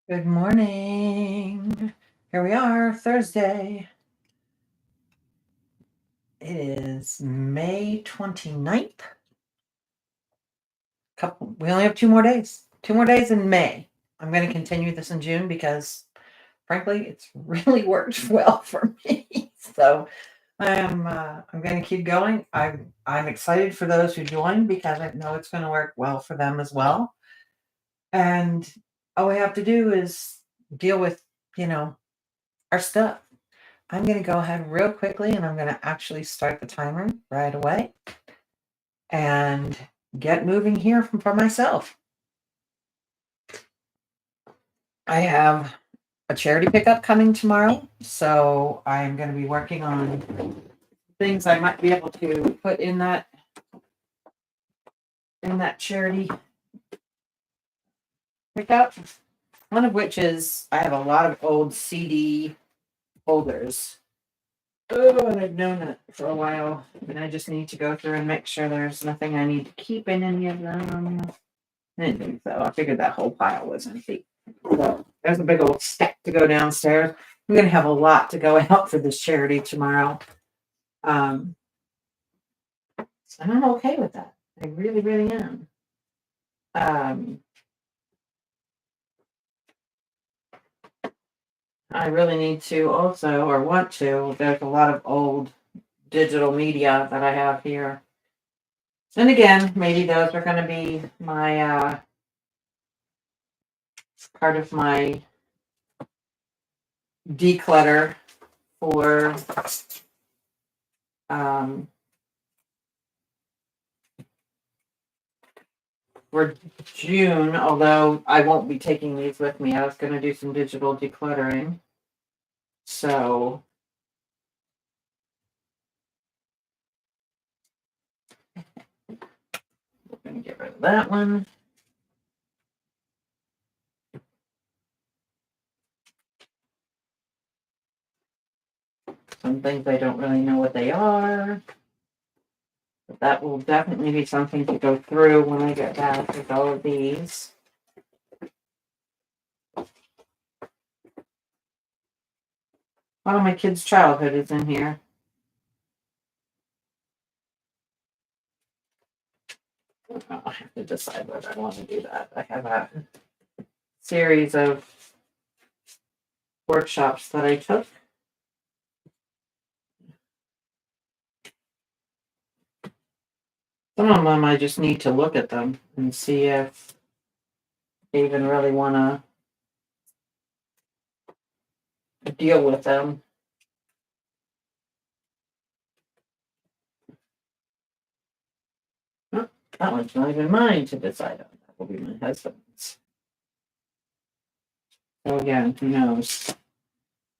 Good morning. Here we are, Thursday. It is May 29th. We only have 2 more days. 2 more days in May. I'm going to continue this in June because, frankly, it's really worked well for me. So I'm going to keep going. I'm excited for those who join because I know it's going to work well for them as well. And all we have to do is deal with, you know, our stuff. I'm going to go ahead real quickly and I'm going to actually start the timer right away and get moving here for myself. I have a charity pickup coming tomorrow, so I'm going to be working on things I might be able to put in that charity pickup. One of which is I have a lot of old CD holders. Oh, and I've known it for a while, and I just need to go through and make sure there's nothing I need to keep in any of them. I didn't think so. I figured that whole pile was empty. So there's a big old stack to go downstairs. I'm gonna have a lot to go out for this charity tomorrow. And I'm okay with that. I really, really am. I really need to also, or want to, there's a lot of old digital media that I have here. And again, maybe those are gonna be my part of my declutter for um for June, although I won't be taking these with me. I was going to do some digital decluttering. So we're going to get rid of that one. Some things I don't really know what they are. But that will definitely be something to go through when I get back with all of these. All of my kids' childhood is in here. I have to decide whether I want to do that. I have a series of workshops that I took. Some of them I just need to look at them and see if I even really want to deal with them. Oh, that one's not even mine to decide on. That will be my husband's. So again, who knows?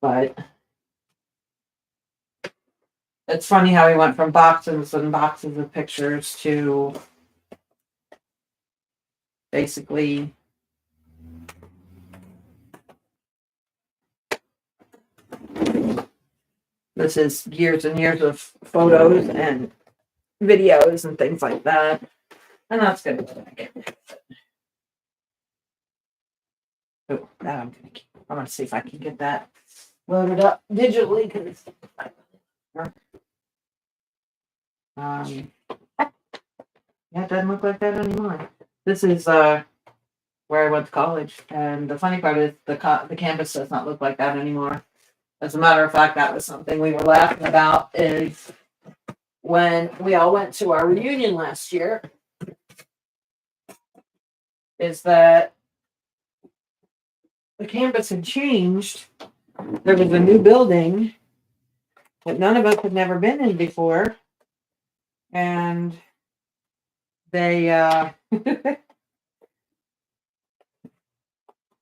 But it's funny how we went from boxes and boxes of pictures to basically this is years and years of photos and videos and things like that. And that's gonna go back in. Oh, that I'm gonna keep. I'm gonna see if I can get that loaded up digitally because yeah, it doesn't look like that anymore. This is where I went to college, and the funny part is the campus does not look like that anymore. As a matter of fact, that was something we were laughing about is when we all went to our reunion last year. Is that the campus had changed. There was a new building that none of us had never been in before, and they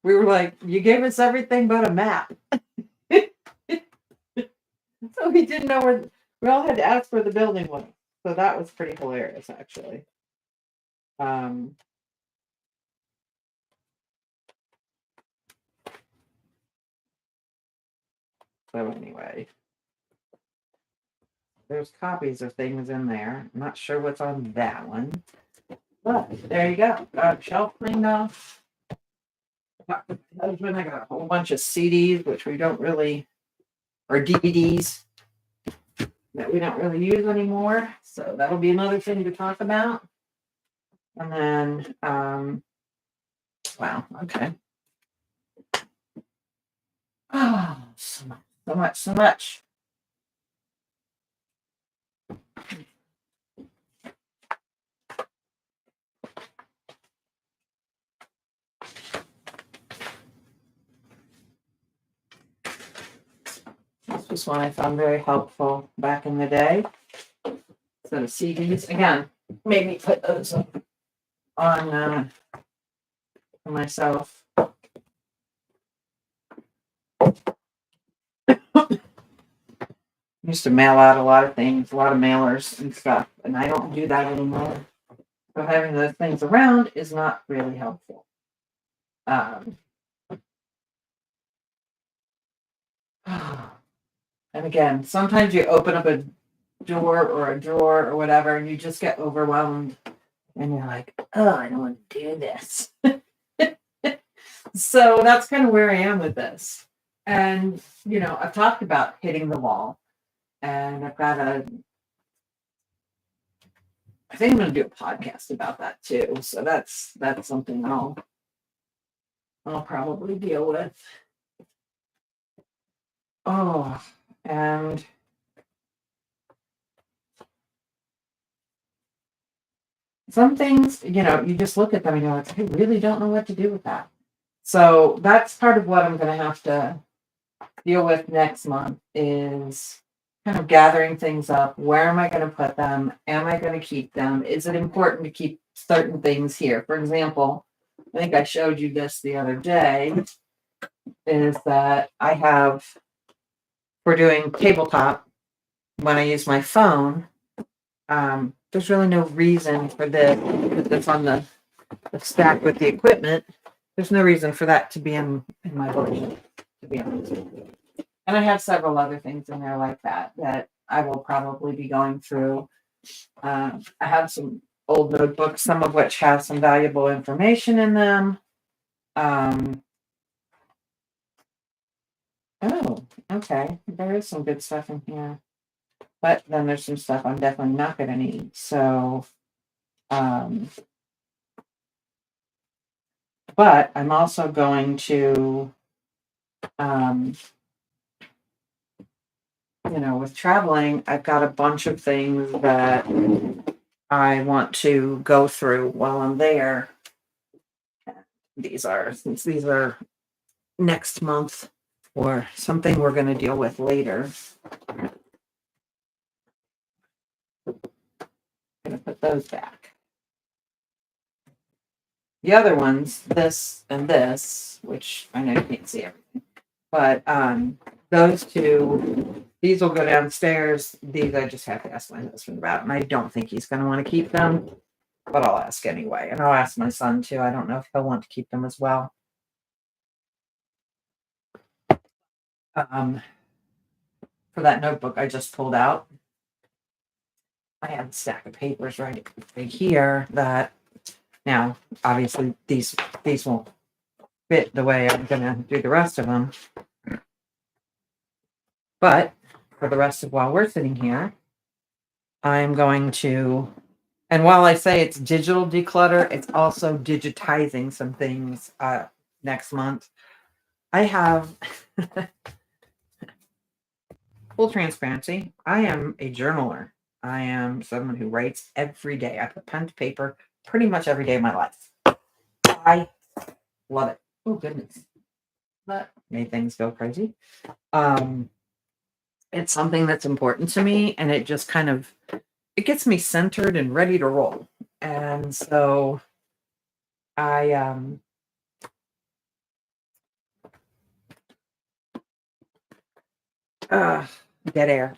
we were like, you gave us everything but a map. So we didn't know where we all had to ask where the building was. So that was pretty hilarious actually. So anyway, there's copies of things in there. I'm not sure what's on that one. But there you go. Got shelf cleaned off. My husband, I got a whole bunch of CDs, which we don't really, or DVDs that we don't really use anymore. So that'll be another thing to talk about. And then, wow, okay. Oh, so much. This was one I found very helpful back in the day. So the CDs, again, made me put those on for myself. Used to mail out a lot of things, a lot of mailers and stuff, and I don't do that anymore. So having those things around is not really helpful. Um, and again, sometimes you open up a door or a drawer or whatever, and you just get overwhelmed, and you're like, "Oh, I don't want to do this." So that's kind of where I am with this. And I've talked about hitting the wall, and I think I'm going to do a podcast about that too. So that's something I'll probably deal with. Oh, and some things, you just look at them and you're like, I really don't know what to do with that. So that's part of what I'm going to have to deal with next month is kind of gathering things up. Where am I going to put them? Am I going to keep them? Is it important to keep certain things here? For example, I think I showed you this the other day, is that we're doing tabletop when I use my phone. There's really no reason for this. Put this on the stack with the equipment. There's no reason for that to be in my workshop, to be honest with you. And I have several other things in there like that I will probably be going through. I have some old notebooks, some of which have some valuable information in them. Oh, okay. There is some good stuff in here. But then there's some stuff I'm definitely not going to need. So, but I'm also going to, with traveling, I've got a bunch of things that I want to go through while I'm there. Since these are next month or something we're going to deal with later. I'm going to put those back. The other ones, this and this, which I know you can't see everything, but those two, these will go downstairs. These I just have to ask my husband about, and I don't think he's going to want to keep them, but I'll ask anyway. And I'll ask my son too. I don't know if he'll want to keep them as well. For that notebook I just pulled out, I have a stack of papers right here that now obviously these won't fit the way I'm gonna do the rest of them. But for the rest of while we're sitting here, I'm going to, and while I say it's digital declutter, it's also digitizing some things next month. I have full transparency. I am a journaler. I am someone who writes every day. I put pen to paper pretty much every day of my life. I love it. Oh, goodness. That made things go crazy. It's something that's important to me, and it just kind of, it gets me centered and ready to roll. And so I dead air.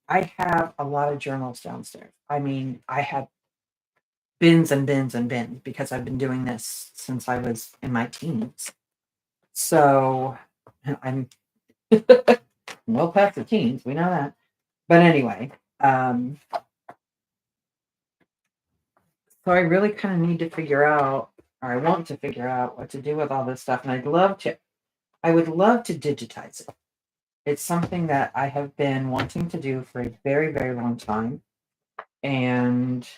I have a lot of journals downstairs. I mean, I have bins and bins and bins because I've been doing this since I was in my teens. So I'm well past the teens, we know that. But anyway, so I really kind of need to figure out or I want to figure out what to do with all this stuff. And I would love to digitize it. It's something that I have been wanting to do for a very, very long time. And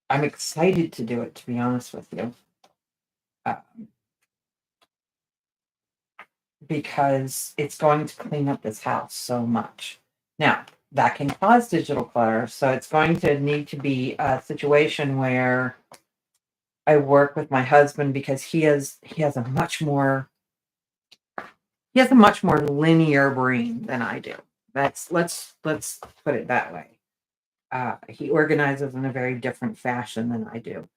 I'm excited to do it, to be honest with you, uh, because it's going to clean up this house so much. Now, that can cause digital clutter. So it's going to need to be a situation where I work with my husband because he has a much more linear brain than I do. Let's put it that way. He organizes in a very different fashion than I do.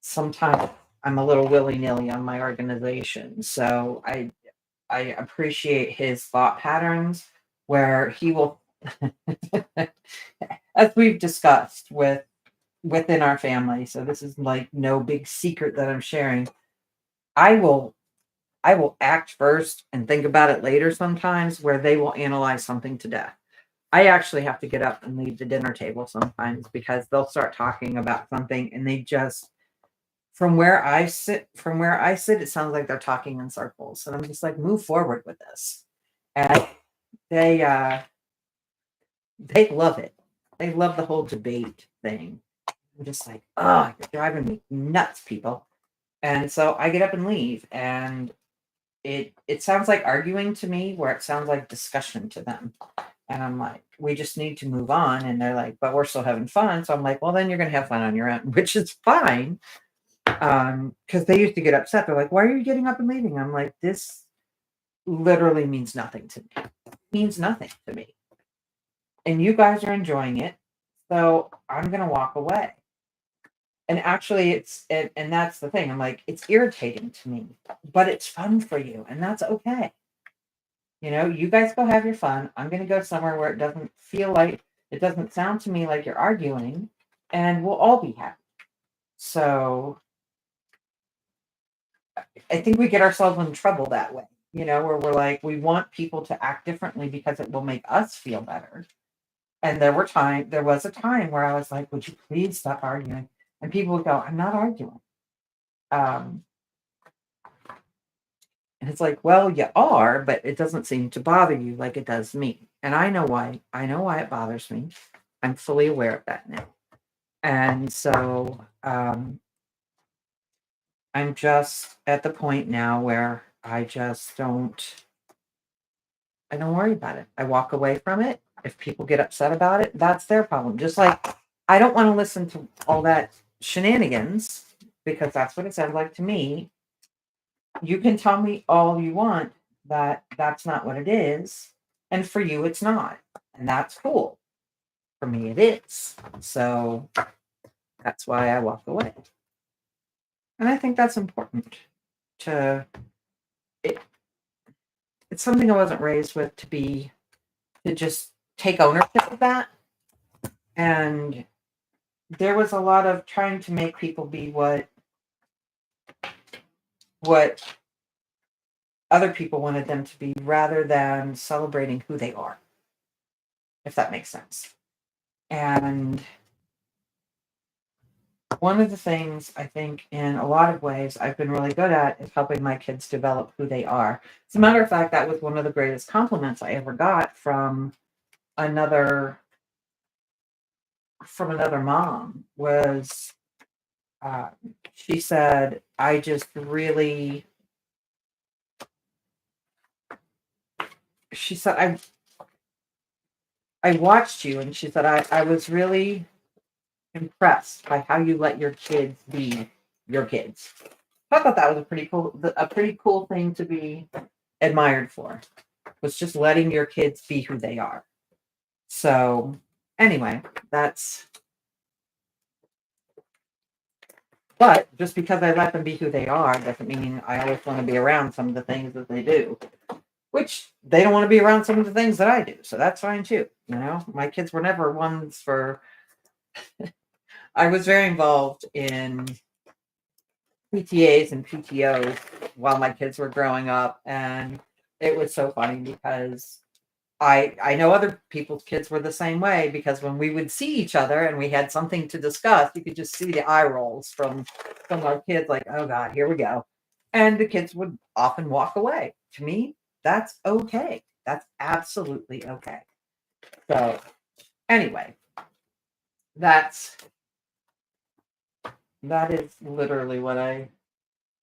Sometimes I'm a little willy-nilly on my organization, so I appreciate his thought patterns where he will, as we've discussed within our family. So this is like no big secret that I'm sharing. I will I will act first and think about it later sometimes, where they will analyze something to death. I actually have to get up and leave the dinner table sometimes because they'll start talking about something and they just from where I sit, it sounds like they're talking in circles. And I'm just like, move forward with this. And they they love it. They love the whole debate thing. I'm just like, oh, you're driving me nuts, people. And so I get up and leave. And it sounds like arguing to me, where it sounds like discussion to them. And I'm like, we just need to move on. And they're like, but we're still having fun. So I'm like, well, then you're going to have fun on your own, which is fine. Because they used to get upset. They're like, why are you getting up and leaving? I'm like, this literally means nothing to me. It means nothing to me. And you guys are enjoying it. So I'm going to walk away. And actually, and that's the thing. I'm like, it's irritating to me, but it's fun for you. And that's okay. You guys go have your fun. I'm going to go somewhere where it doesn't sound to me like you're arguing, and we'll all be happy. So I think we get ourselves in trouble that way, where we're like, we want people to act differently because it will make us feel better. And there was a time where I was like, would you please stop arguing? And people would go, I'm not arguing. Um, and it's like, well, you are, but it doesn't seem to bother you like it does me. And I know why. I know why it bothers me. I'm fully aware of that now. And so I'm just at the point now where I don't worry about it. I walk away from it. If people get upset about it, that's their problem. Just like I don't want to listen to all that shenanigans because that's what it sounds like to me. You can tell me all you want that that's not what it is. And for you, it's not. And that's cool. For me, it is. So that's why I walk away. And I think that's important to it. It's something I wasn't raised with to just take ownership of that. And there was a lot of trying to make people be what other people wanted them to be rather than celebrating who they are, if that makes sense. And one of the things I think in a lot of ways I've been really good at is helping my kids develop who they are. As a matter of fact, that was one of the greatest compliments I ever got another from another mom was uh, she said, I just really, she said, I watched you, and she said, I was really impressed by how you let your kids be your kids. I thought that was a pretty cool thing to be admired for, was just letting your kids be who they are. So anyway, but just because I let them be who they are doesn't mean I always want to be around some of the things that they do, which they don't want to be around some of the things that I do. So that's fine too. My kids were never ones for, I was very involved in PTAs and PTOs while my kids were growing up. And it was so funny because I know other people's kids were the same way because when we would see each other and we had something to discuss, you could just see the eye rolls from our kids, like, oh God, here we go. And the kids would often walk away. To me, that's okay. That's absolutely okay. So anyway, that's that is literally what I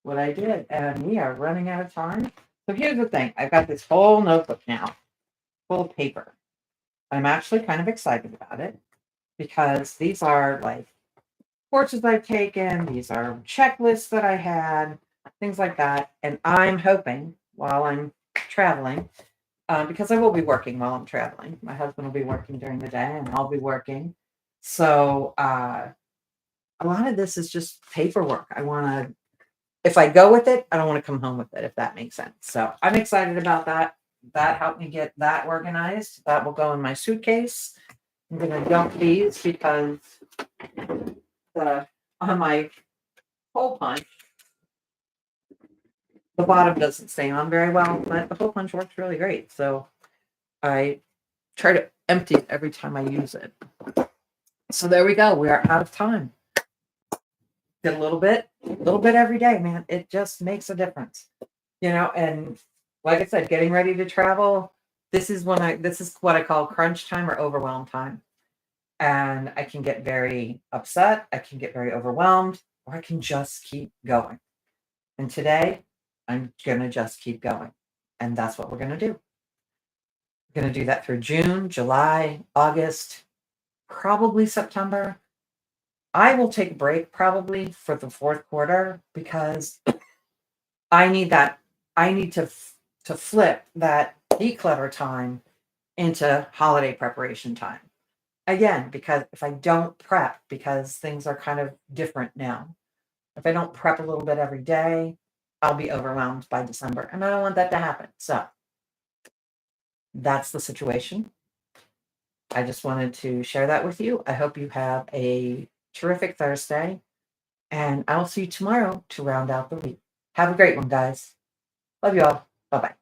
did. And we are running out of time. So here's the thing. I've got this whole notebook now full of paper. I'm actually kind of excited about it because these are like courses I've taken, these are checklists that I had, things like that. And I'm hoping while I'm traveling, because I will be working while I'm traveling. My husband will be working during the day and I'll be working. So a lot of this is just paperwork. I want to, if I go with it, I don't want to come home with it, if that makes sense. So I'm excited about that. That helped me get that organized. That will go in my suitcase. I'm going to dump these because the on my hole punch, the bottom doesn't stay on very well, but the hole punch works really great. So I try to empty it every time I use it. So there we go. We are out of time. Did a little bit every day, man. It just makes a difference, and like I said, getting ready to travel, this is what I call crunch time or overwhelm time. And I can get very upset, I can get very overwhelmed, or I can just keep going. And today, I'm gonna just keep going. And that's what we're gonna do. We're gonna do that through June, July, August, probably September. I will take a break probably for the fourth quarter because I need that. I need to flip that declutter time into holiday preparation time. Again, because if I don't prep, because things are kind of different now, if I don't prep a little bit every day, I'll be overwhelmed by December. And I don't want that to happen. So that's the situation. I just wanted to share that with you. I hope you have a terrific Thursday, and I'll see you tomorrow to round out the week. Have a great one, guys. Love you all. Bye bye.